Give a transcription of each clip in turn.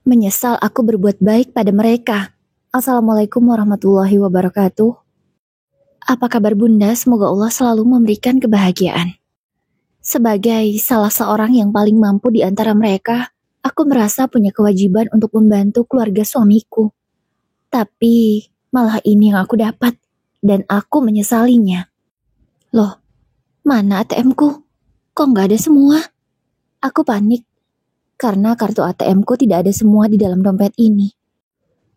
Menyesal aku berbuat baik pada mereka. Assalamualaikum warahmatullahi wabarakatuh. Apa kabar Bunda? Semoga Allah selalu memberikan kebahagiaan. Sebagai salah seorang yang paling mampu di antara mereka, aku merasa punya kewajiban untuk membantu keluarga suamiku. Tapi malah ini yang aku dapat, dan aku menyesalinya. Loh, mana ATM-ku? Kok nggak ada semua? Aku panik, karena kartu ATM-ku tidak ada semua di dalam dompet ini.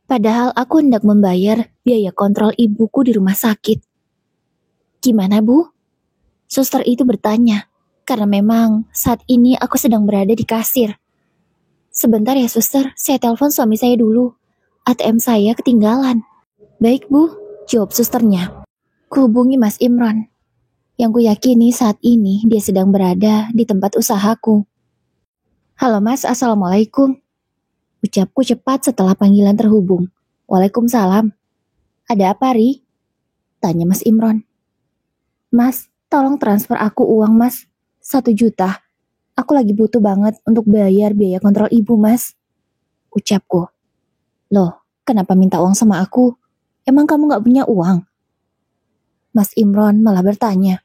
Padahal aku hendak membayar biaya kontrol ibuku di rumah sakit. Gimana, Bu? Suster itu bertanya, karena memang saat ini aku sedang berada di kasir. Sebentar ya, Suster, saya telepon suami saya dulu. ATM saya ketinggalan. Baik, Bu, jawab susternya. Kuhubungi Mas Imron, yang kuyakini saat ini dia sedang berada di tempat usahaku. Halo Mas, Assalamualaikum. Ucapku cepat setelah panggilan terhubung. Waalaikumsalam. Ada apa, Ri? Tanya Mas Imron. Mas, tolong transfer aku uang, Mas. 1 juta. Aku lagi butuh banget untuk bayar biaya kontrol ibu, Mas. Ucapku. Loh, kenapa minta uang sama aku? Emang kamu gak punya uang? Mas Imron malah bertanya.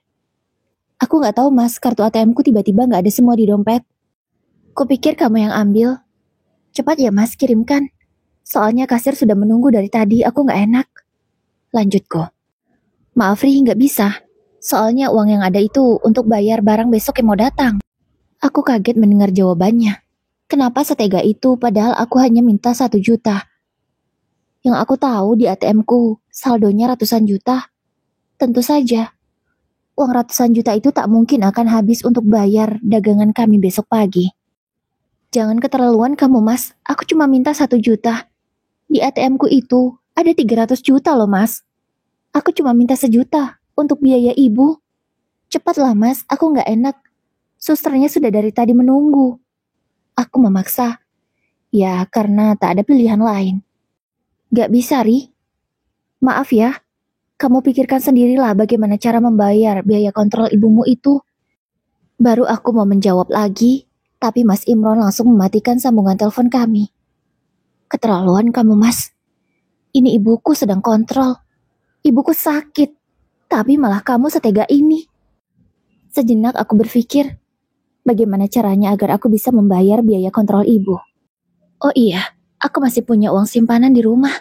Aku gak tahu, Mas, kartu ATM-ku tiba-tiba gak ada semua di dompet. Kupikir kamu yang ambil. Cepat ya, Mas, kirimkan. Soalnya kasir sudah menunggu dari tadi, aku gak enak. Lanjutku. Maaf, Ri, gak bisa. Soalnya uang yang ada itu untuk bayar barang besok yang mau datang. Aku kaget mendengar jawabannya. Kenapa setega itu padahal aku hanya minta 1 juta? Yang aku tahu di ATM-ku saldonya ratusan juta. Tentu saja, uang ratusan juta itu tak mungkin akan habis untuk bayar dagangan kami besok pagi. Jangan keterlaluan kamu, Mas. Aku cuma minta 1 juta. Di ATM-ku itu ada 300 juta loh, Mas. Aku cuma minta 1 juta untuk biaya ibu. Cepatlah, Mas, aku gak enak. Susternya sudah dari tadi menunggu. Aku memaksa. Ya, karena tak ada pilihan lain. Gak bisa, Ri. Maaf ya. Kamu pikirkan sendirilah bagaimana cara membayar biaya kontrol ibumu itu. Baru aku mau menjawab lagi, tapi Mas Imron langsung mematikan sambungan telepon kami. Keterlaluan kamu, Mas. Ini ibuku sedang kontrol. Ibuku sakit. Tapi malah kamu setega ini. Sejenak aku berpikir, bagaimana caranya agar aku bisa membayar biaya kontrol ibu. Oh iya, aku masih punya uang simpanan di rumah.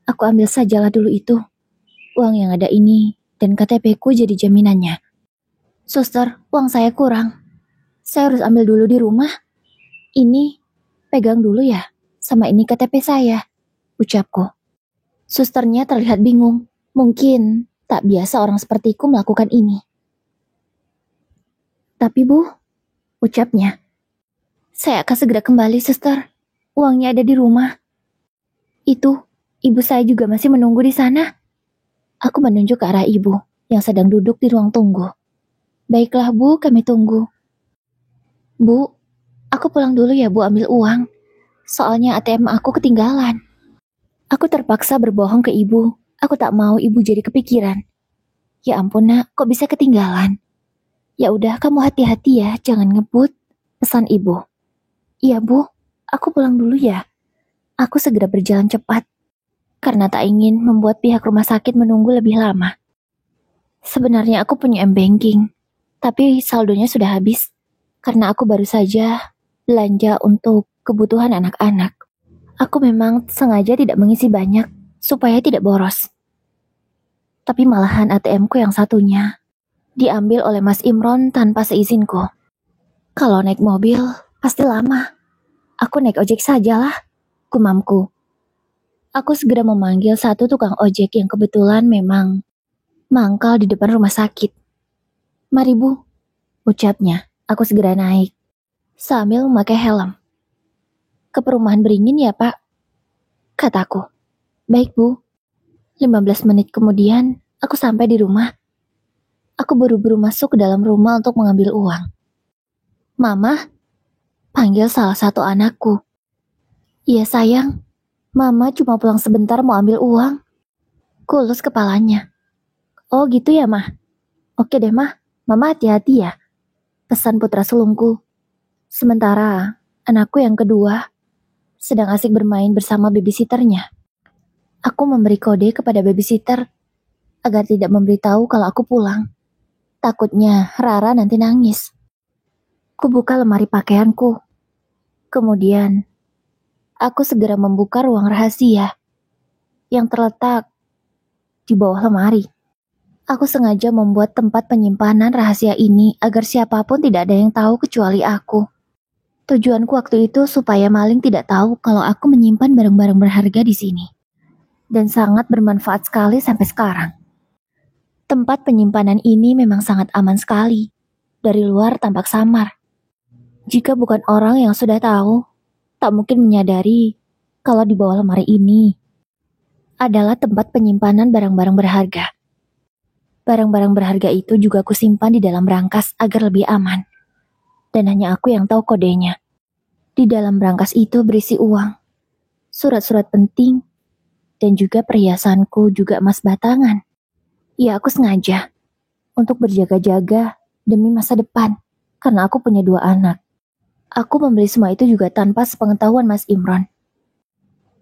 Aku ambil sajalah dulu itu. Uang yang ada ini dan KTP-ku jadi jaminannya. Suster, uang saya kurang. Saya harus ambil dulu di rumah. Ini, pegang dulu ya. Sama ini KTP saya, ucapku. Susternya terlihat bingung. Mungkin tak biasa orang sepertiku melakukan ini. Tapi Bu, ucapnya. Saya akan segera kembali, suster. Uangnya ada di rumah. Itu, ibu saya juga masih menunggu di sana. Aku menunjuk ke arah ibu yang sedang duduk di ruang tunggu. Baiklah Bu, kami tunggu. Bu, aku pulang dulu ya Bu ambil uang. Soalnya ATM aku ketinggalan. Aku terpaksa berbohong ke ibu. Aku tak mau ibu jadi kepikiran. Ya ampun nak, kok bisa ketinggalan? Ya udah kamu hati-hati ya, jangan ngebut. Pesan ibu. Iya Bu, aku pulang dulu ya. Aku segera berjalan cepat. Karena tak ingin membuat pihak rumah sakit menunggu lebih lama. Sebenarnya aku punya M-Banking. Tapi saldonya sudah habis. Karena aku baru saja belanja untuk kebutuhan anak-anak. Aku memang sengaja tidak mengisi banyak, supaya tidak boros. Tapi malahan ATM-ku yang satunya diambil oleh Mas Imron tanpa seizinku. Kalau naik mobil, pasti lama. Aku naik ojek sajalah, gumamku. Aku segera memanggil satu tukang ojek yang kebetulan memang mangkal di depan rumah sakit. Mari Bu, ucapnya. Aku segera naik, sambil memakai helm. Ke perumahan Beringin ya Pak? Kataku. Baik Bu. 15 menit kemudian, aku sampai di rumah. Aku buru-buru masuk ke dalam rumah untuk mengambil uang. Mama, panggil salah satu anakku. Iya sayang, Mama cuma pulang sebentar mau ambil uang. Kulus kepalanya. Oh gitu ya Mah? Oke deh Mah, Mama hati-hati ya. Pesan putra sulungku. Sementara anakku yang kedua sedang asik bermain bersama babysitternya. Aku memberi kode kepada babysitter agar tidak memberitahu kalau aku pulang. Takutnya Rara nanti nangis. Kubuka lemari pakaianku. Kemudian, aku segera membuka ruang rahasia yang terletak di bawah lemari. Aku sengaja membuat tempat penyimpanan rahasia ini agar siapapun tidak ada yang tahu kecuali aku. Tujuanku waktu itu supaya maling tidak tahu kalau aku menyimpan barang-barang berharga di sini. Dan sangat bermanfaat sekali sampai sekarang. Tempat penyimpanan ini memang sangat aman sekali. Dari luar tampak samar. Jika bukan orang yang sudah tahu, tak mungkin menyadari kalau di bawah lemari ini adalah tempat penyimpanan barang-barang berharga. Barang-barang berharga itu juga aku simpan di dalam brankas agar lebih aman. Dan hanya aku yang tahu kodenya. Di dalam brankas itu berisi uang, surat-surat penting, dan juga perhiasanku juga emas batangan. Ya, aku sengaja untuk berjaga-jaga demi masa depan, karena aku punya 2 anak. Aku membeli semua itu juga tanpa sepengetahuan Mas Imron.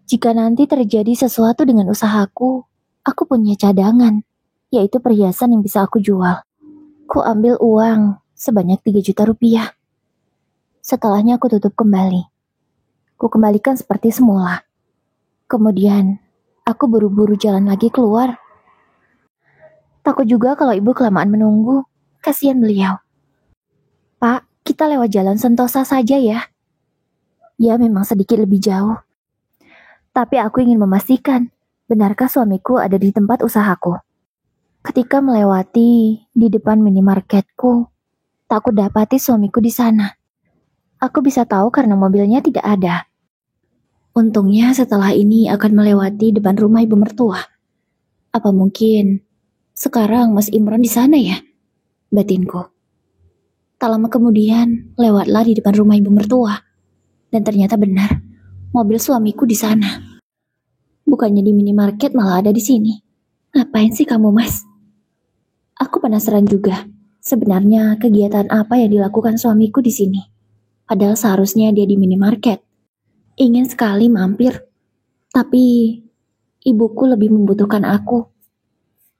Jika nanti terjadi sesuatu dengan usahaku, aku punya cadangan, yaitu perhiasan yang bisa aku jual. Ku ambil uang sebanyak 3 juta rupiah. Setelahnya aku tutup kembali. Ku kembalikan seperti semula. Kemudian, aku buru-buru jalan lagi keluar. Takut juga kalau ibu kelamaan menunggu. Kasihan beliau. Pak, kita lewat jalan Sentosa saja ya. Ya, memang sedikit lebih jauh. Tapi aku ingin memastikan, benarkah suamiku ada di tempat usahaku. Ketika melewati di depan minimarketku, tak aku dapati suamiku di sana. Aku bisa tahu karena mobilnya tidak ada. Untungnya setelah ini akan melewati depan rumah ibu mertua. Apa mungkin sekarang Mas Imron di sana ya? Batinku. Tak lama kemudian, lewatlah di depan rumah ibu mertua. Dan ternyata benar, mobil suamiku di sana. Bukannya di minimarket malah ada di sini. Ngapain sih kamu, Mas? Aku penasaran juga. Sebenarnya kegiatan apa yang dilakukan suamiku di sini? Padahal seharusnya dia di minimarket. Ingin sekali mampir. Tapi ibuku lebih membutuhkan aku.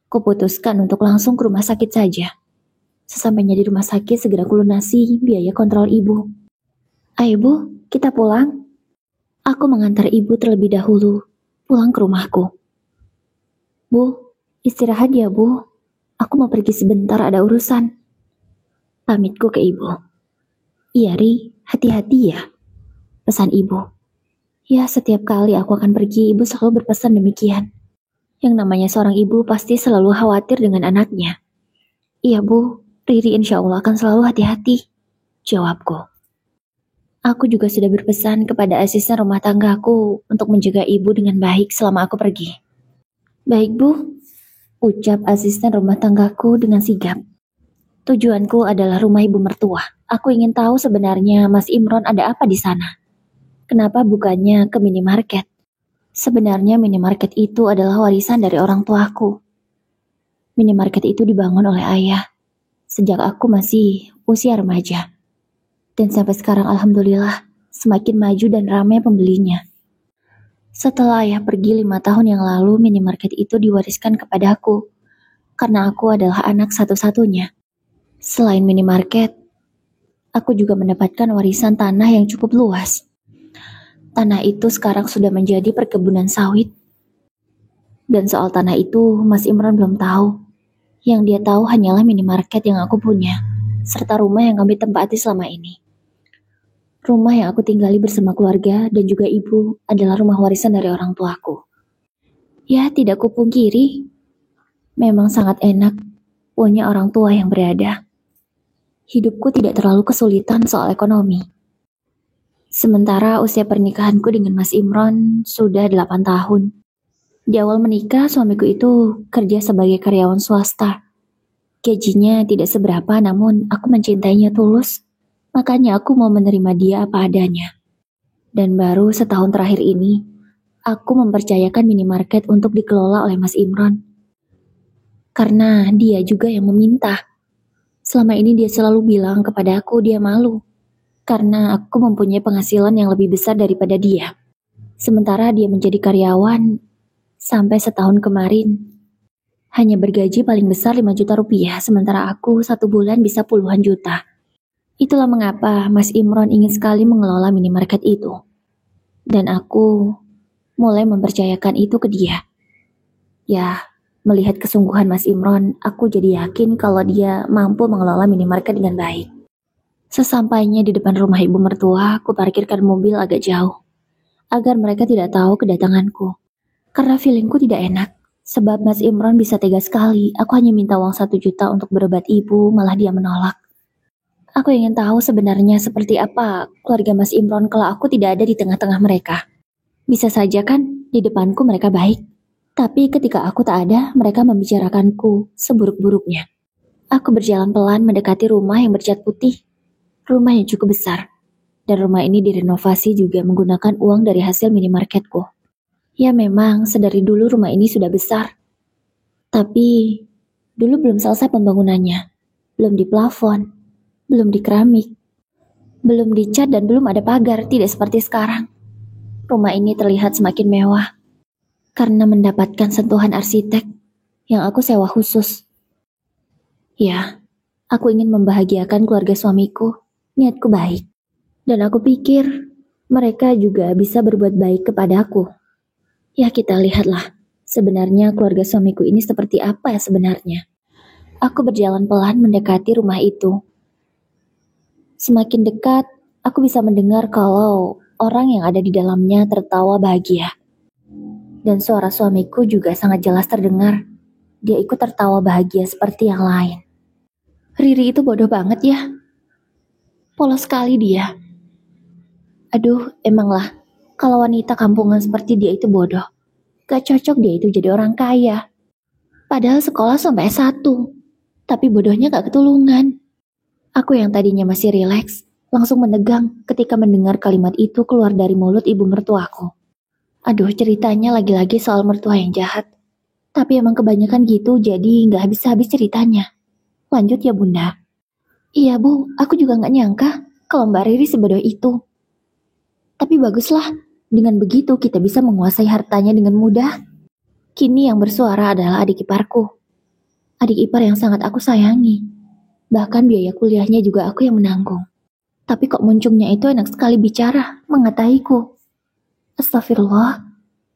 Kuputuskan untuk langsung ke rumah sakit saja. Sesampainya di rumah sakit segera kulunasi biaya kontrol ibu. Ayo Bu, kita pulang. Aku mengantar ibu terlebih dahulu pulang ke rumahku. Bu, istirahat ya Bu. Aku mau pergi sebentar ada urusan. Pamitku ke ibu. Iya Ri, hati-hati ya. Pesan ibu. Ya, setiap kali aku akan pergi, ibu selalu berpesan demikian. Yang namanya seorang ibu pasti selalu khawatir dengan anaknya. Iya Bu, Riri insya Allah akan selalu hati-hati. Jawabku. Aku juga sudah berpesan kepada asisten rumah tanggaku untuk menjaga ibu dengan baik selama aku pergi. Baik Bu, ucap asisten rumah tanggaku dengan sigap. Tujuanku adalah rumah ibu mertua. Aku ingin tahu sebenarnya Mas Imron ada apa di sana. Kenapa bukannya ke minimarket? Sebenarnya minimarket itu adalah warisan dari orang tuaku. Minimarket itu dibangun oleh ayah sejak aku masih usia remaja. Dan sampai sekarang alhamdulillah semakin maju dan ramai pembelinya. Setelah ayah pergi 5 tahun yang lalu, minimarket itu diwariskan kepadaku. Karena aku adalah anak satu-satunya. Selain minimarket, aku juga mendapatkan warisan tanah yang cukup luas. Tanah itu sekarang sudah menjadi perkebunan sawit. Dan soal tanah itu, Mas Imran belum tahu. Yang dia tahu hanyalah minimarket yang aku punya, serta rumah yang kami tempati selama ini. Rumah yang aku tinggali bersama keluarga dan juga ibu adalah rumah warisan dari orang tuaku. Ya, tidak kupungkiri, memang sangat enak punya orang tua yang berada. Hidupku tidak terlalu kesulitan soal ekonomi. Sementara usia pernikahanku dengan Mas Imron sudah 8 tahun. Di awal menikah, suamiku itu kerja sebagai karyawan swasta. Gajinya tidak seberapa, namun aku mencintainya tulus. Makanya aku mau menerima dia apa adanya. Dan baru setahun terakhir ini, aku mempercayakan minimarket untuk dikelola oleh Mas Imron. Karena dia juga yang meminta. Selama ini dia selalu bilang kepada aku dia malu. Karena aku mempunyai penghasilan yang lebih besar daripada dia. Sementara dia menjadi karyawan sampai setahun kemarin hanya bergaji paling besar 5 juta rupiah, sementara aku 1 bulan bisa puluhan juta. Itulah mengapa Mas Imron ingin sekali mengelola minimarket itu. Dan aku mulai mempercayakan itu ke dia. Ya, melihat kesungguhan Mas Imron, aku jadi yakin kalau dia mampu mengelola minimarket dengan baik. Sesampainya di depan rumah ibu mertua, aku parkirkan mobil agak jauh, agar mereka tidak tahu kedatanganku. Karena feelingku tidak enak. Sebab Mas Imron bisa tega sekali, aku hanya minta uang 1 juta untuk berobat ibu, malah dia menolak. Aku ingin tahu sebenarnya seperti apa keluarga Mas Imron kalau aku tidak ada di tengah-tengah mereka. Bisa saja kan, di depanku mereka baik. Tapi ketika aku tak ada, mereka membicarakanku seburuk-buruknya. Aku berjalan pelan mendekati rumah yang bercat putih. Rumah yang cukup besar. Dan rumah ini direnovasi juga menggunakan uang dari hasil minimarketku. Ya memang, sedari dulu rumah ini sudah besar. Tapi, dulu belum selesai pembangunannya. Belum di plafon, belum di keramik, belum dicat dan belum ada pagar, tidak seperti sekarang. Rumah ini terlihat semakin mewah. Karena mendapatkan sentuhan arsitek yang aku sewa khusus. Ya, aku ingin membahagiakan keluarga suamiku. Niatku baik. Dan aku pikir, mereka juga bisa berbuat baik kepadaku. Ya kita lihatlah, sebenarnya keluarga suamiku ini seperti apa ya sebenarnya. Aku berjalan pelan mendekati rumah itu. Semakin dekat, aku bisa mendengar kalau orang yang ada di dalamnya tertawa bahagia. Dan suara suamiku juga sangat jelas terdengar. Dia ikut tertawa bahagia seperti yang lain. Riri itu bodoh banget ya. Polos sekali dia. Aduh, emanglah, kalau wanita kampungan seperti dia itu bodoh. Gak cocok dia itu jadi orang kaya. Padahal sekolah sampai S1. Tapi bodohnya gak ketulungan. Aku yang tadinya masih rileks, langsung menegang ketika mendengar kalimat itu keluar dari mulut ibu mertuaku. Aduh, ceritanya lagi-lagi soal mertua yang jahat. Tapi emang kebanyakan gitu, jadi gak habis-habis ceritanya. Lanjut ya bunda. Iya bu, aku juga gak nyangka kalau Mbak Riri sebodoh itu. Tapi baguslah, dengan begitu kita bisa menguasai hartanya dengan mudah. Kini yang bersuara adalah adik iparku. Adik ipar yang sangat aku sayangi. Bahkan biaya kuliahnya juga aku yang menanggung. Tapi kok muncungnya itu enak sekali bicara, mengatahiku. Astagfirullah,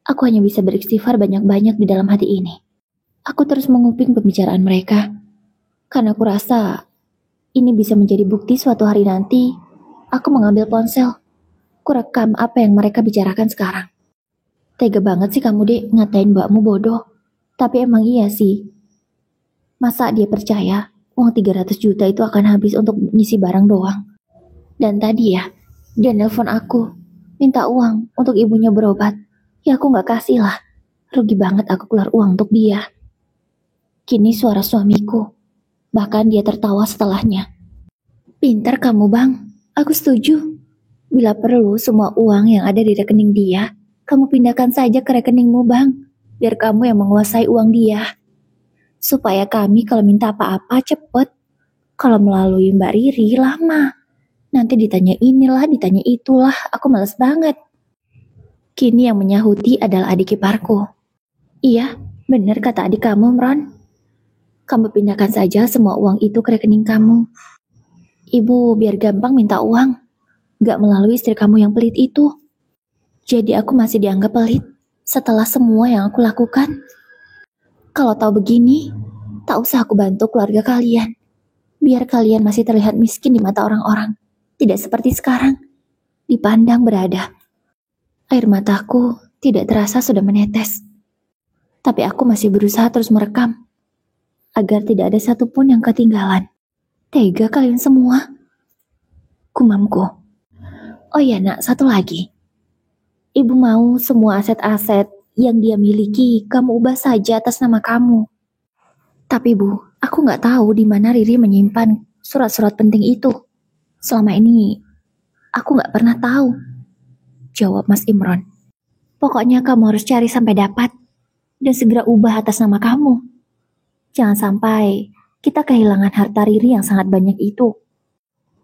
aku hanya bisa beristighfar banyak-banyak di dalam hati ini. Aku terus menguping pembicaraan mereka. Karena aku rasa ini bisa menjadi bukti suatu hari nanti aku mengambil ponsel. Kurekam apa yang mereka bicarakan sekarang. Tega banget sih kamu dek ngatain mbakmu bodoh. Tapi emang iya sih. Masa dia percaya uang 300 juta itu akan habis untuk ngisi barang doang. Dan tadi ya, dia nelpon aku, minta uang untuk ibunya berobat. Ya aku gak kasih lah. Rugi banget aku keluar uang untuk dia. Kini suara suamiku. Bahkan dia tertawa setelahnya. Pintar kamu bang, aku setuju. Bila perlu semua uang yang ada di rekening dia, kamu pindahkan saja ke rekeningmu bang. Biar kamu yang menguasai uang dia. Supaya kami kalau minta apa-apa cepet. Kalau melalui Mbak Riri lama. Nanti ditanya inilah, ditanya itulah, aku males banget. Kini yang menyahuti adalah adik iparku. Iya, benar kata adik kamu, Mron. Kamu pindahkan saja semua uang itu ke rekening kamu. Ibu biar gampang minta uang. Gak melalui istri kamu yang pelit itu. Jadi aku masih dianggap pelit setelah semua yang aku lakukan. Kalau tahu begini, tak usah aku bantu keluarga kalian. Biar kalian masih terlihat miskin di mata orang-orang. Tidak seperti sekarang, dipandang berada. Air mataku tidak terasa sudah menetes. Tapi aku masih berusaha terus merekam. Agar tidak ada satupun yang ketinggalan. Tega kalian semua. Kumamku. Oh ya nak, satu lagi. Ibu mau semua aset-aset yang dia miliki kamu ubah saja atas nama kamu. Tapi bu, aku gak tahu di mana Riri menyimpan surat-surat penting itu. Selama ini, aku gak pernah tahu. Jawab Mas Imron. Pokoknya kamu harus cari sampai dapat. Dan segera ubah atas nama kamu. Jangan sampai kita kehilangan harta Riri yang sangat banyak itu.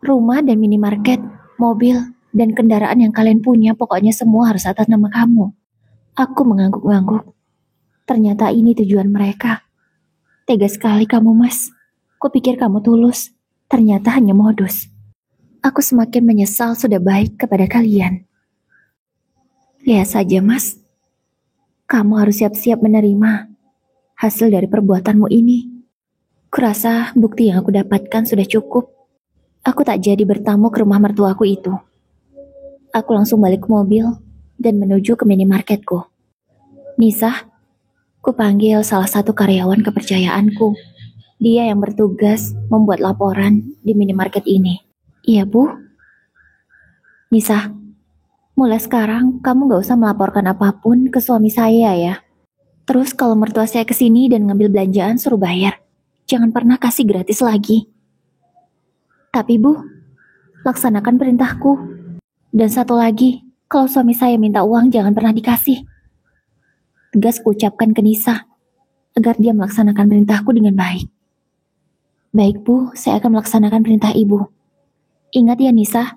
Rumah dan minimarket, mobil, Dan kendaraan yang kalian punya pokoknya semua harus atas nama kamu. Aku mengangguk-ngangguk. Ternyata ini tujuan mereka. Tega sekali kamu, Mas. Kupikir kamu tulus. Ternyata hanya modus. Aku semakin menyesal sudah baik kepada kalian. Lihat saja, Mas. Kamu harus siap-siap menerima hasil dari perbuatanmu ini. Kurasa bukti yang aku dapatkan sudah cukup. Aku tak jadi bertamu ke rumah mertuaku itu. Aku langsung balik ke mobil dan menuju ke minimarketku. Nisa, kupanggil salah satu karyawan kepercayaanku. Dia yang bertugas membuat laporan di minimarket ini. Iya, Bu. Nisa, mulai sekarang kamu gak usah melaporkan apapun ke suami saya ya. Terus kalau mertua saya kesini dan ngambil belanjaan suruh bayar. Jangan pernah kasih gratis lagi. Tapi Bu, laksanakan perintahku. Dan satu lagi, kalau suami saya minta uang jangan pernah dikasih. Tegas kuucapkan ke Nisa, agar dia melaksanakan perintahku dengan baik. Baik Bu, saya akan melaksanakan perintah Ibu. Ingat ya Nisa,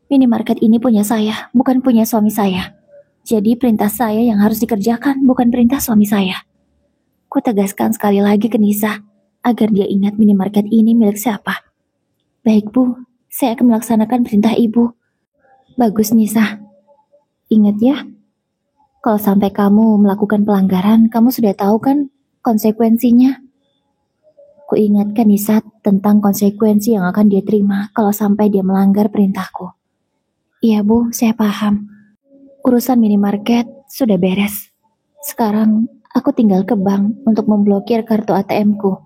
minimarket ini punya saya, bukan punya suami saya. Jadi perintah saya yang harus dikerjakan, bukan perintah suami saya. Ku tegaskan sekali lagi ke Nisa, agar dia ingat minimarket ini milik siapa. Baik Bu, saya akan melaksanakan perintah Ibu. Bagus Nisa. Ingat ya, kalau sampai kamu melakukan pelanggaran, kamu sudah tahu kan konsekuensinya. Ku ingatkan Nisa tentang konsekuensi yang akan dia terima kalau sampai dia melanggar perintahku. Iya Bu, saya paham. Urusan minimarket sudah beres. Sekarang aku tinggal ke bank untuk memblokir kartu ATM-ku.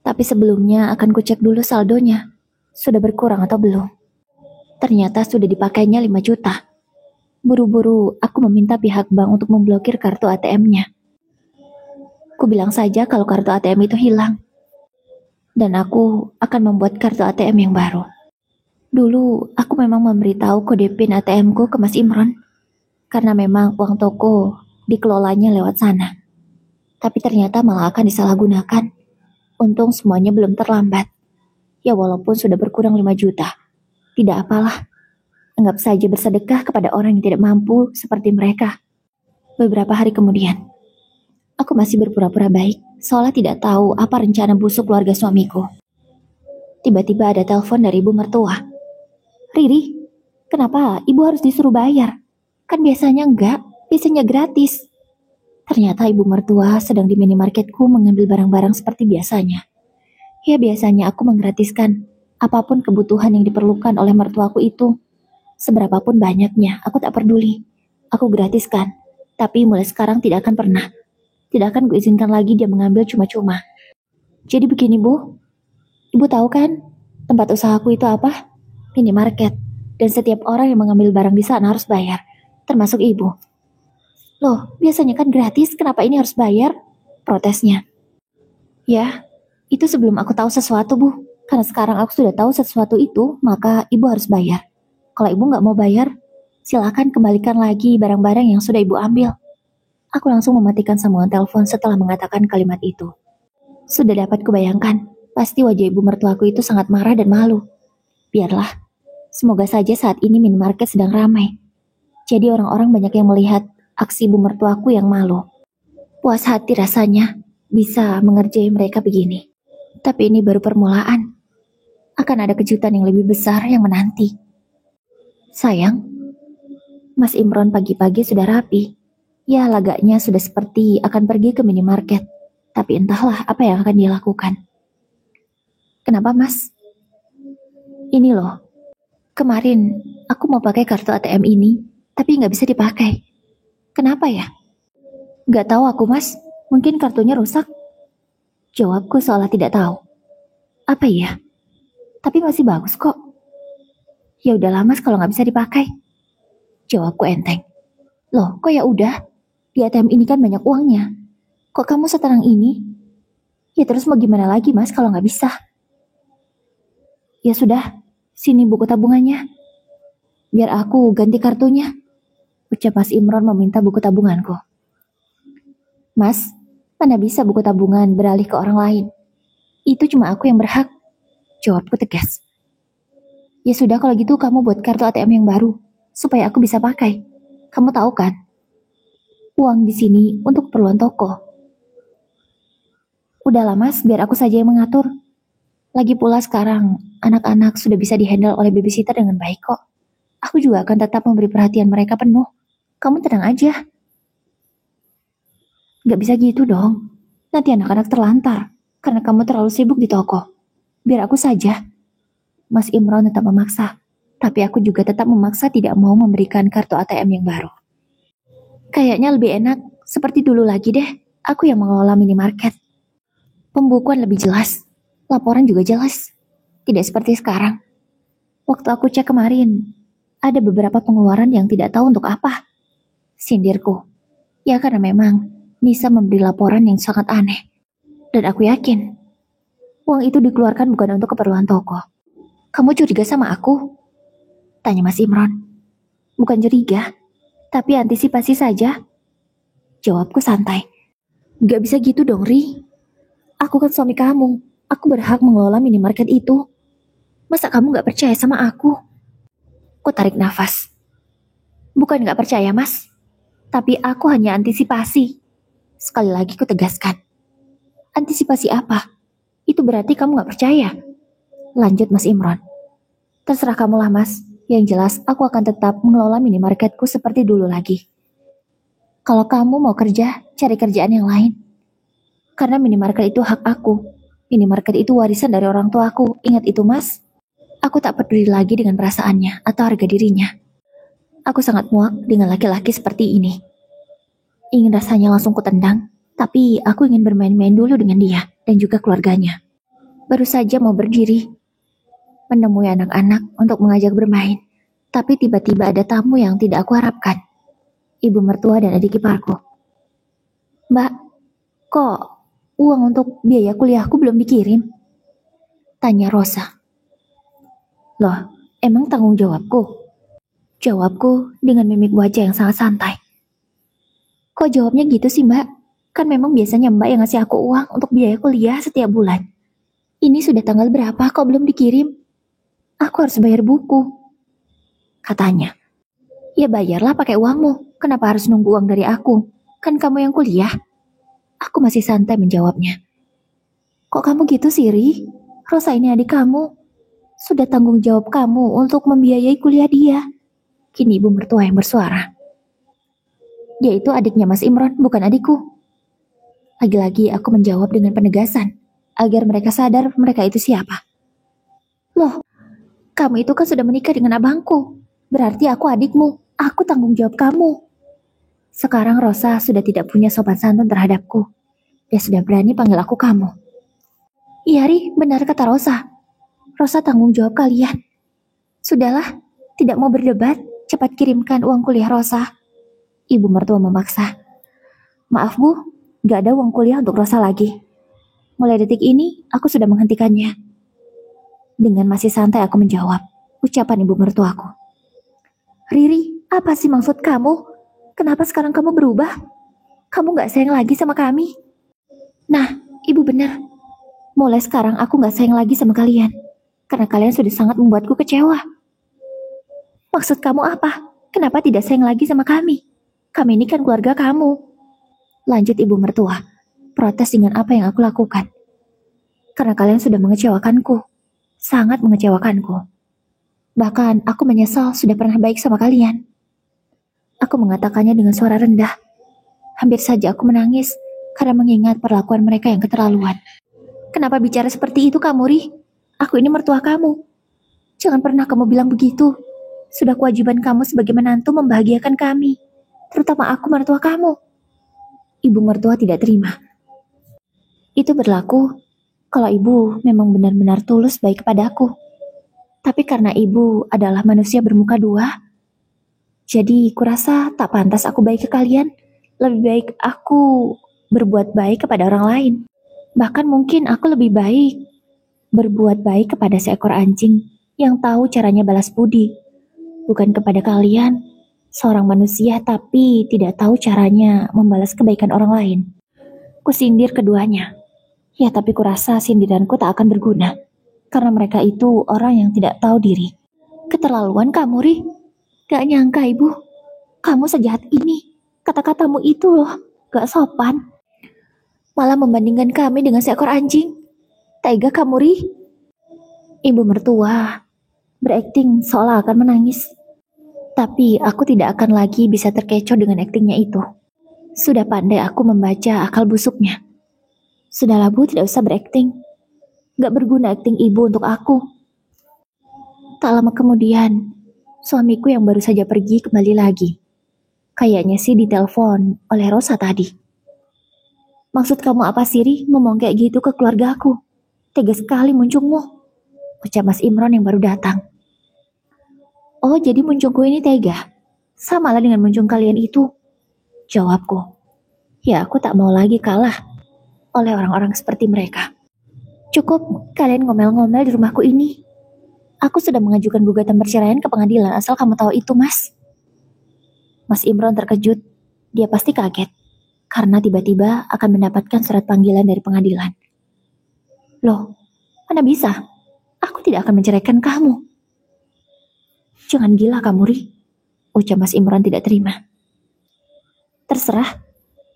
Tapi sebelumnya akan kucek dulu saldonya. Sudah berkurang atau belum? Ternyata sudah dipakainya 5 juta. Buru-buru aku meminta pihak bank untuk memblokir kartu ATM-nya. Ku bilang saja kalau kartu ATM itu hilang. Dan aku akan membuat kartu ATM yang baru. Dulu aku memang memberitahu kode PIN ATM-ku ke Mas Imron. Karena memang uang toko dikelolanya lewat sana. Tapi ternyata malah akan disalahgunakan. Untung semuanya belum terlambat. Ya walaupun sudah berkurang 5 juta. Tidak apalah, anggap saja bersedekah kepada orang yang tidak mampu seperti mereka. Beberapa hari kemudian, aku masih berpura-pura baik, seolah tidak tahu apa rencana busuk keluarga suamiku. Tiba-tiba ada telepon dari ibu mertua. Riri, kenapa ibu harus disuruh bayar? Kan biasanya enggak, biasanya gratis. Ternyata ibu mertua sedang di minimarketku mengambil barang-barang seperti biasanya. Ya biasanya aku menggratiskan apapun kebutuhan yang diperlukan oleh mertuaku itu. Seberapapun banyaknya, aku tak peduli. Aku gratiskan. Tapi mulai sekarang tidak akan pernah. Tidak akan kuizinkan lagi dia mengambil cuma-cuma. Jadi begini Bu. Ibu tahu kan, tempat usahaku itu apa? Minimarket. Dan setiap orang yang mengambil barang di sana harus bayar. Termasuk ibu. Loh, biasanya kan gratis, kenapa ini harus bayar? Protesnya. Ya, itu sebelum aku tahu sesuatu Bu. Karena sekarang aku sudah tahu sesuatu itu, maka ibu harus bayar. Kalau ibu nggak mau bayar, silakan kembalikan lagi barang-barang yang sudah ibu ambil. Aku langsung mematikan sambungan telepon setelah mengatakan kalimat itu. Sudah dapat kubayangkan, pasti wajah ibu mertuaku itu sangat marah dan malu. Biarlah, semoga saja saat ini minimarket sedang ramai. Jadi orang-orang banyak yang melihat aksi ibu mertuaku yang malu. Puas hati rasanya bisa mengerjai mereka begini. Tapi ini baru permulaan. Akan ada kejutan yang lebih besar yang menanti. Sayang, Mas Imron pagi-pagi sudah rapi. Ya, lagaknya sudah seperti akan pergi ke minimarket. Tapi entahlah apa yang akan dia lakukan. Kenapa, Mas? Ini loh, kemarin aku mau pakai kartu ATM ini, tapi nggak bisa dipakai. Kenapa ya? Nggak tahu aku, Mas. Mungkin kartunya rusak. Jawabku seolah tidak tahu. Apa ya? Tapi masih bagus kok. Ya udah lama kalau nggak bisa dipakai. Jawabku enteng. Loh, kok ya udah? Di ATM ini kan banyak uangnya. Kok kamu setenang ini? Ya terus mau gimana lagi Mas kalau nggak bisa? Ya sudah, sini buku tabungannya. Biar aku ganti kartunya. Ucap Mas Imron meminta buku tabunganku. Mas, mana bisa buku tabungan beralih ke orang lain? Itu cuma aku yang berhak. Jawabku tegas. Ya sudah kalau gitu kamu buat kartu ATM yang baru, supaya aku bisa pakai. Kamu tahu kan, uang di sini untuk keperluan toko. Udahlah mas, biar aku saja yang mengatur. Lagi pula sekarang, anak-anak sudah bisa dihandle oleh babysitter dengan baik kok. Aku juga akan tetap memberi perhatian mereka penuh. Kamu tenang aja. Gak bisa gitu dong. Nanti anak-anak terlantar, karena kamu terlalu sibuk di toko. Biar aku saja. Mas Imron tetap memaksa. Tapi aku juga tetap memaksa tidak mau memberikan kartu ATM yang baru. Kayaknya lebih enak, seperti dulu lagi deh. Aku yang mengelola minimarket. Pembukuan lebih jelas, laporan juga jelas. Tidak seperti sekarang. Waktu aku cek kemarin, ada beberapa pengeluaran yang tidak tahu untuk apa. Sindirku. Ya karena memang Nisa memberi laporan yang sangat aneh. Dan aku yakin, uang itu dikeluarkan bukan untuk keperluan toko. Kamu curiga sama aku? Tanya Mas Imron. Bukan curiga, tapi antisipasi saja. Jawabku santai. Gak bisa gitu dong, Ri. Aku kan suami kamu. Aku berhak mengelola minimarket itu. Masa kamu gak percaya sama aku? Ku tarik nafas. Bukan gak percaya, Mas. Tapi aku hanya antisipasi. Sekali lagi ku tegaskan. Antisipasi apa? Itu berarti kamu gak percaya. Lanjut Mas Imron. Terserah kamulah, Mas. Yang jelas, aku akan tetap mengelola minimarketku seperti dulu lagi. Kalau kamu mau kerja, cari kerjaan yang lain. Karena minimarket itu hak aku. Minimarket itu warisan dari orang tuaku. Ingat itu, Mas. Aku tak peduli lagi dengan perasaannya atau harga dirinya. Aku sangat muak dengan laki-laki seperti ini. Ingin rasanya langsung kutendang, tapi aku ingin bermain-main dulu dengan dia dan juga keluarganya. Baru saja mau berdiri, menemui anak-anak untuk mengajak bermain, tapi tiba-tiba ada tamu yang tidak aku harapkan. Ibu mertua dan adik iparku. Mbak, kok uang untuk biaya kuliahku belum dikirim? Tanya Rosa. Loh, emang tanggung jawabku? Jawabku dengan mimik wajah yang sangat santai. Kok jawabnya gitu sih mbak? Kan memang biasanya mbak yang ngasih aku uang untuk biaya kuliah setiap bulan. Ini sudah tanggal berapa kok belum dikirim? Aku harus bayar buku. Katanya. Ya bayarlah pakai uangmu. Kenapa harus nunggu uang dari aku? Kan kamu yang kuliah. Aku masih santai menjawabnya. Kok kamu gitu sih, Ri? Rosa ini adik kamu. Sudah tanggung jawab kamu untuk membiayai kuliah dia. Kini ibu mertua yang bersuara. Dia itu adiknya Mas Imron, bukan adikku. Lagi-lagi aku menjawab dengan penegasan, agar mereka sadar mereka itu siapa. Loh, kamu itu kan sudah menikah dengan abangku. Berarti aku adikmu, aku tanggung jawab kamu. Sekarang Rosa sudah tidak punya sopan santun terhadapku. Dia sudah berani panggil aku kamu. Iya Ri, benar kata Rosa. Rosa tanggung jawab kalian. Sudahlah, tidak mau berdebat, cepat kirimkan uang kuliah Rosa. Ibu mertua memaksa. Maaf bu, gak ada uang kuliah untuk Rosa lagi. Mulai detik ini, aku sudah menghentikannya. Dengan masih santai aku menjawab, ucapan ibu mertuaku. Riri, apa sih maksud kamu? Kenapa sekarang kamu berubah? Kamu gak sayang lagi sama kami? Nah, ibu benar. Mulai sekarang aku gak sayang lagi sama kalian. Karena kalian sudah sangat membuatku kecewa. Maksud kamu apa? Kenapa tidak sayang lagi sama kami? Kami ini kan keluarga kamu. Lanjut ibu mertua, protes dengan apa yang aku lakukan. Karena kalian sudah mengecewakanku. Sangat mengecewakanku. Bahkan aku menyesal sudah pernah baik sama kalian. Aku mengatakannya dengan suara rendah. Hampir saja aku menangis karena mengingat perlakuan mereka yang keterlaluan. Kenapa bicara seperti itu kamu, Ri? Aku ini mertua kamu. Jangan pernah kamu bilang begitu. Sudah kewajiban kamu sebagai menantu membahagiakan kami. Terutama aku mertua kamu. Ibu mertua tidak terima. Itu berlaku kalau ibu memang benar-benar tulus baik kepadaku. Tapi karena ibu adalah manusia bermuka dua, jadi kurasa tak pantas aku baik ke kalian. Lebih baik aku berbuat baik kepada orang lain. Bahkan mungkin aku lebih baik berbuat baik kepada seekor anjing yang tahu caranya balas budi. Bukan kepada kalian, seorang manusia tapi tidak tahu caranya membalas kebaikan orang lain. Kusindir keduanya. Ya tapi kurasa sindiranku tak akan berguna. Karena mereka itu orang yang tidak tahu diri. Keterlaluan kamu, Ri. Gak nyangka, Ibu. Kamu sejahat ini. Kata-katamu itu loh, gak sopan. Malah membandingkan kami dengan seekor anjing. Tega kamu, Ri. Ibu mertua berakting seolah akan menangis. Tapi aku tidak akan lagi bisa terkecoh dengan aktingnya itu. Sudah pandai aku membaca akal busuknya. Sudahlah Bu, tidak usah berakting. Gak berguna akting ibu untuk aku. Tak lama kemudian, suamiku yang baru saja pergi kembali lagi. Kayaknya sih ditelepon oleh Rosa tadi. Maksud kamu apa sih, Ri, ngomong kayak gitu ke keluarga aku? Tega sekali muncungmu, ucap Mas Imron yang baru datang. Oh, jadi muncungku ini tega? Samalah dengan muncung kalian itu, jawabku. Ya, aku tak mau lagi kalah oleh orang-orang seperti mereka. Cukup kalian ngomel-ngomel di rumahku ini. Aku sudah mengajukan gugatan perceraian ke pengadilan asal kamu tahu itu, Mas. Mas Imron terkejut. Dia pasti kaget karena tiba-tiba akan mendapatkan surat panggilan dari pengadilan. Loh, mana bisa? Aku tidak akan menceraikan kamu. Jangan gila kamu, Ri, ucap Mas Imron tidak terima. Terserah,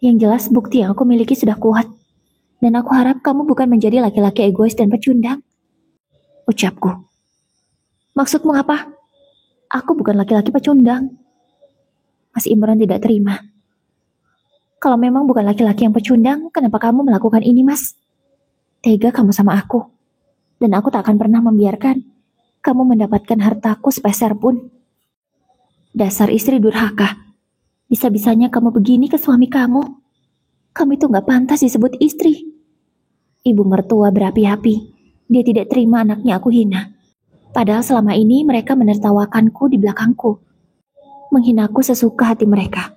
yang jelas bukti yang aku miliki sudah kuat. Dan aku harap kamu bukan menjadi laki-laki egois dan pecundang, ucapku. Maksudmu apa? Aku bukan laki-laki pecundang. Mas Imron tidak terima. Kalau memang bukan laki-laki yang pecundang, kenapa kamu melakukan ini, Mas? Tega kamu sama aku. Dan aku tak akan pernah membiarkan kamu mendapatkan hartaku sepeser pun. Dasar istri durhaka. Bisa-bisanya kamu begini ke suami kamu. Kamu itu gak pantas disebut istri. Ibu mertua berapi-api. Dia tidak terima anaknya aku hina. Padahal selama ini mereka menertawakanku di belakangku. Menghinaku sesuka hati mereka.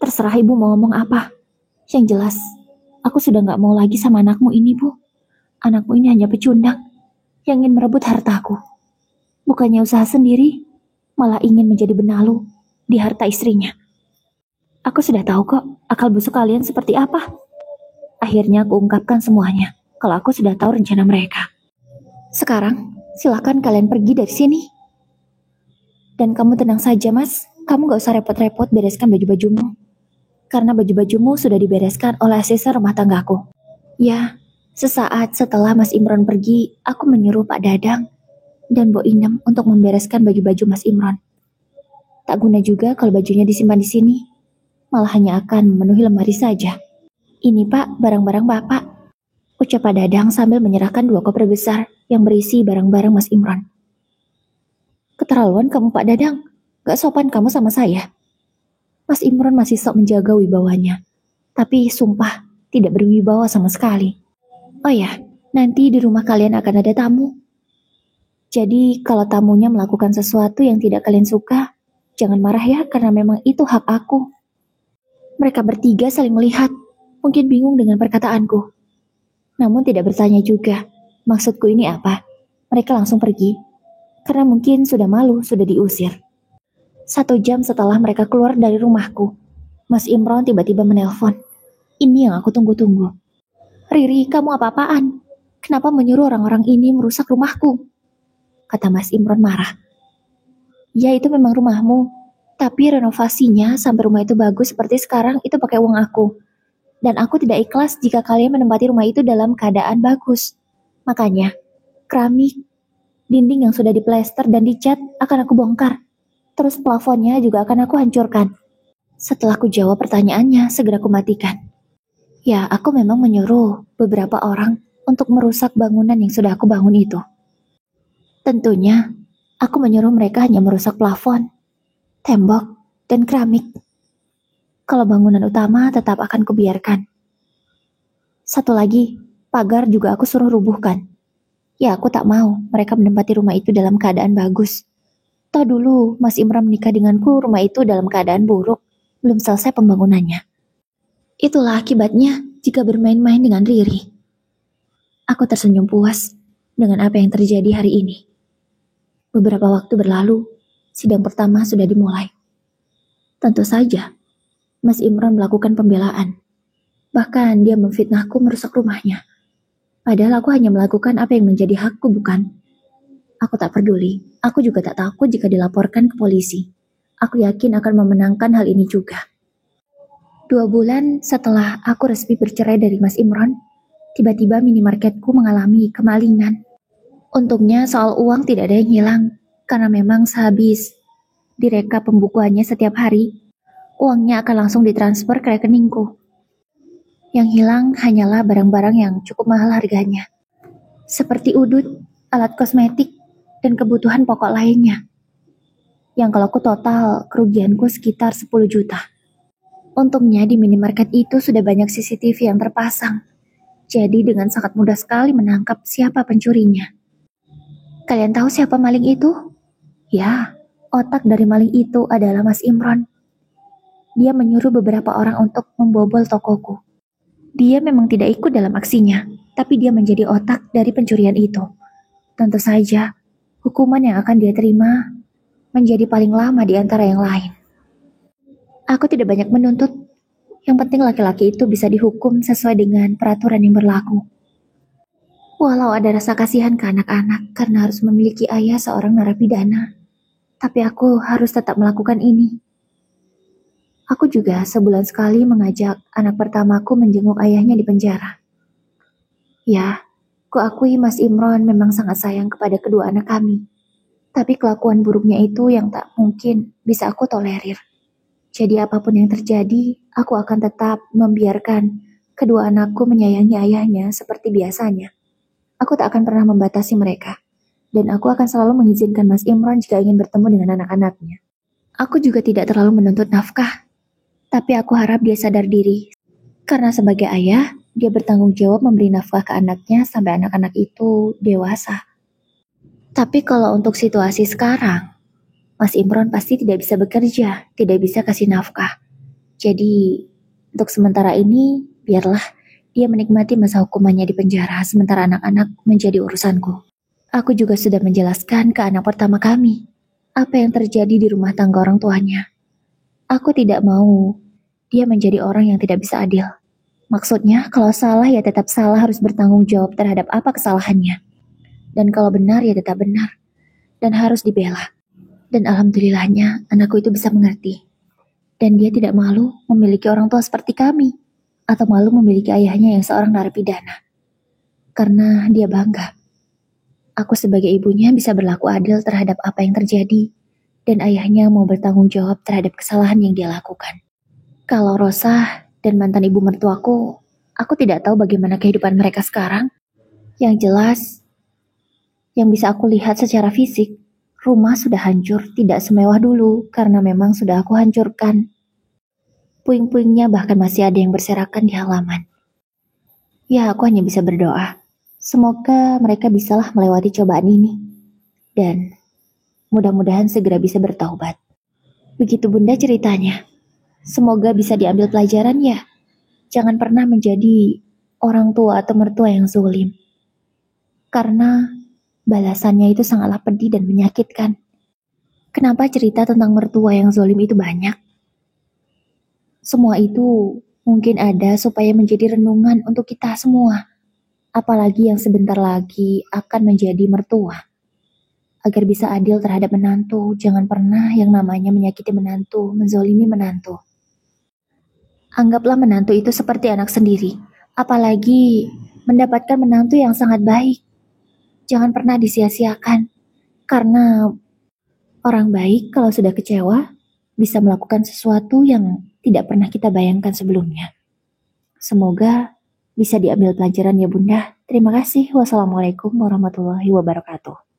Terserah ibu mau ngomong apa. Yang jelas, aku sudah gak mau lagi sama anakmu ini, Bu. Anakmu ini hanya pecundang yang ingin merebut hartaku. Bukannya usaha sendiri, malah ingin menjadi benalu di harta istrinya. Aku sudah tahu kok akal busuk kalian seperti apa. Akhirnya aku ungkapkan semuanya kalau aku sudah tahu rencana mereka. Sekarang, silakan kalian pergi dari sini. Dan kamu tenang saja, Mas. Kamu gak usah repot-repot bereskan baju-bajumu. Karena baju-bajumu sudah dibereskan oleh asisten rumah tanggaku. Ya, sesaat setelah Mas Imron pergi, aku menyuruh Pak Dadang dan Mbok Inem untuk membereskan baju-baju Mas Imron. Tak guna juga kalau bajunya disimpan di sini. Malah hanya akan memenuhi lemari saja. Ini Pak, barang-barang Bapak, ucap Pak Dadang sambil menyerahkan 2 koper besar yang berisi barang-barang Mas Imron. Keterlaluan kamu Pak Dadang, gak sopan kamu sama saya. Mas Imron masih sok menjaga wibawanya, tapi sumpah tidak berwibawa sama sekali. Oh ya, nanti di rumah kalian akan ada tamu. Jadi kalau tamunya melakukan sesuatu yang tidak kalian suka, jangan marah ya karena memang itu hak aku. Mereka bertiga saling melihat, mungkin bingung dengan perkataanku. Namun tidak bertanya juga, maksudku ini apa. Mereka langsung pergi, karena mungkin sudah malu, sudah diusir. 1 jam setelah mereka keluar dari rumahku, Mas Imron tiba-tiba menelpon. Ini yang aku tunggu-tunggu. Riri, kamu apa-apaan? Kenapa menyuruh orang-orang ini merusak rumahku? Kata Mas Imron marah. Ya, itu memang rumahmu. Tapi renovasinya sampai rumah itu bagus seperti sekarang itu pakai uang aku. Dan aku tidak ikhlas jika kalian menempati rumah itu dalam keadaan bagus. Makanya, keramik, dinding yang sudah diplester dan dicat akan aku bongkar. Terus plafonnya juga akan aku hancurkan. Setelah aku jawab pertanyaannya, segera aku matikan. Ya, aku memang menyuruh beberapa orang untuk merusak bangunan yang sudah aku bangun itu. Tentunya, aku menyuruh mereka hanya merusak plafon, tembok, dan keramik. Kalau bangunan utama tetap akan kubiarkan. Satu lagi, pagar juga aku suruh rubuhkan. Ya, aku tak mau mereka menempati rumah itu dalam keadaan bagus. Toh dulu Mas Imran menikah denganku, rumah itu dalam keadaan buruk, belum selesai pembangunannya. Itulah akibatnya jika bermain-main dengan Riri. Aku tersenyum puas dengan apa yang terjadi hari ini. Beberapa waktu berlalu, sidang pertama sudah dimulai. Tentu saja, Mas Imran melakukan pembelaan. Bahkan dia memfitnahku merusak rumahnya. Padahal aku hanya melakukan apa yang menjadi hakku, bukan? Aku tak peduli. Aku juga tak takut jika dilaporkan ke polisi. Aku yakin akan memenangkan hal ini juga. 2 bulan setelah aku resmi bercerai dari Mas Imron, tiba-tiba minimarketku mengalami kemalingan. Untungnya soal uang tidak ada yang hilang, karena memang sehabis direkap pembukuannya setiap hari, uangnya akan langsung ditransfer ke rekeningku. Yang hilang hanyalah barang-barang yang cukup mahal harganya, seperti udut, alat kosmetik, dan kebutuhan pokok lainnya. Yang kalau aku total, kerugianku sekitar 10 juta. Untungnya di minimarket itu sudah banyak CCTV yang terpasang, jadi dengan sangat mudah sekali menangkap siapa pencurinya. Kalian tahu siapa maling itu? Ya, otak dari maling itu adalah Mas Imron. Dia menyuruh beberapa orang untuk membobol tokoku. Dia memang tidak ikut dalam aksinya, tapi dia menjadi otak dari pencurian itu. Tentu saja, hukuman yang akan dia terima menjadi paling lama di antara yang lain. Aku tidak banyak menuntut. Yang penting laki-laki itu bisa dihukum sesuai dengan peraturan yang berlaku. Walau ada rasa kasihan ke anak-anak karena harus memiliki ayah seorang narapidana, tapi aku harus tetap melakukan ini. Aku juga sebulan sekali mengajak anak pertamaku menjenguk ayahnya di penjara. Ya, kuakui Mas Imron memang sangat sayang kepada kedua anak kami. Tapi kelakuan buruknya itu yang tak mungkin bisa aku tolerir. Jadi apapun yang terjadi, aku akan tetap membiarkan kedua anakku menyayangi ayahnya seperti biasanya. Aku tak akan pernah membatasi mereka. Dan aku akan selalu mengizinkan Mas Imron jika ingin bertemu dengan anak-anaknya. Aku juga tidak terlalu menuntut nafkah. Tapi aku harap dia sadar diri. Karena sebagai ayah, dia bertanggung jawab memberi nafkah ke anaknya sampai anak-anak itu dewasa. Tapi kalau untuk situasi sekarang, Mas Imron pasti tidak bisa bekerja, tidak bisa kasih nafkah. Jadi, untuk sementara ini, biarlah dia menikmati masa hukumannya di penjara, sementara anak-anak menjadi urusanku. Aku juga sudah menjelaskan ke anak pertama kami, apa yang terjadi di rumah tangga orang tuanya. Aku tidak mau dia menjadi orang yang tidak bisa adil. Maksudnya, kalau salah ya tetap salah, harus bertanggung jawab terhadap apa kesalahannya. Dan kalau benar ya tetap benar. Dan harus dibela. Dan alhamdulillahnya, anakku itu bisa mengerti. Dan dia tidak malu memiliki orang tua seperti kami. Atau malu memiliki ayahnya yang seorang narapidana. Karena dia bangga. Aku sebagai ibunya bisa berlaku adil terhadap apa yang terjadi. Dan ayahnya mau bertanggung jawab terhadap kesalahan yang dia lakukan. Kalau Rosa dan mantan ibu mertuaku, aku tidak tahu bagaimana kehidupan mereka sekarang. Yang jelas, yang bisa aku lihat secara fisik, rumah sudah hancur, tidak semewah dulu karena memang sudah aku hancurkan. Puing-puingnya bahkan masih ada yang berserakan di halaman. Ya, aku hanya bisa berdoa. Semoga mereka bisalah melewati cobaan ini. Dan mudah-mudahan segera bisa bertaubat. Begitu Bunda ceritanya. Semoga bisa diambil pelajaran ya. Jangan pernah menjadi orang tua atau mertua yang zalim. Karena balasannya itu sangatlah pedih dan menyakitkan. Kenapa cerita tentang mertua yang zalim itu banyak? Semua itu mungkin ada supaya menjadi renungan untuk kita semua. Apalagi yang sebentar lagi akan menjadi mertua. Agar bisa adil terhadap menantu, jangan pernah yang namanya menyakiti menantu, menzalimi menantu. Anggaplah menantu itu seperti anak sendiri. Apalagi mendapatkan menantu yang sangat baik. Jangan pernah disia-siakan. Karena orang baik kalau sudah kecewa, bisa melakukan sesuatu yang tidak pernah kita bayangkan sebelumnya. Semoga bisa diambil pelajaran ya Bunda. Terima kasih. Wassalamualaikum warahmatullahi wabarakatuh.